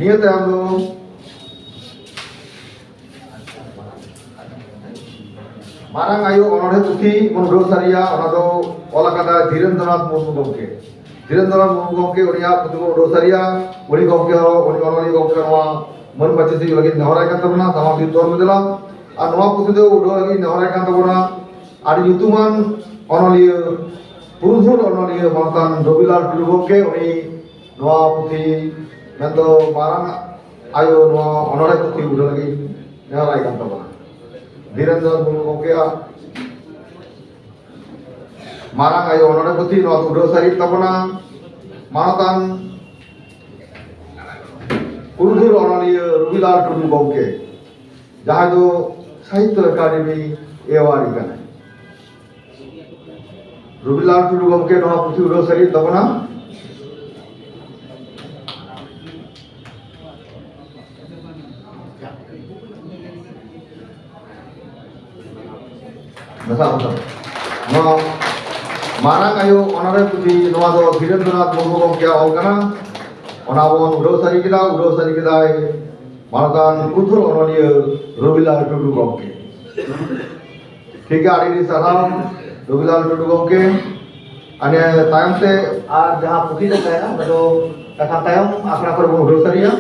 निया तायम दो मारांग आयु अनोढ़े पुथी बन उड़ाव सारिया ओना दो ऑल आकादा धीरेन्द्रनाथ मुर्मू गमके धीरेन्द्रनाथ मुर्मू गमके उनिया पुथी बन उड़ाव सारिया उनी गमके हो उनी अनोली गमके नवा मन बाचेसी लगी नेहराय कान तबना तमा बितोर मिदला आ नवा पुथी दो उड़ाव लगी नेहराय कान तबना आदि युतुमान अनलिया पुरुधुल अनलिया मानतान रविलाल टुडू गमके उनी नवा पुथी मेंदो मारांग आयु नवा अनोढ़े पुथी उड़ाव लगी नेहराय कान तबना धीरेन्द्रनाथ मुर्मू गमके मारांग आयु अनोढ़े पुथी नवा उड़ाव सारि तबना मानतान पुरुधुल अनलिया रविलाल टुडू गमके जहाँ दो साहित्य अकादेमी एवार्ड कना रविलाल टुडू गमके नवा पुथी उड़ाव सारि तबना मारांग आयु अनोढ़े पुथी नवा दो धीरेन्द्रनाथ मुर्मू गमके ऑल कना ओना बन उड़ाव सारि केदाय मानतान पुरुधुल अनलिया रविलाल टुडू गमके ठीक है आड़ी साराम रविलाल टुडू गमके अने तायम ते आ जहां पुथी दो कहना मतलब कथा तायम आखड़ा पर बन उड़ाव सारिया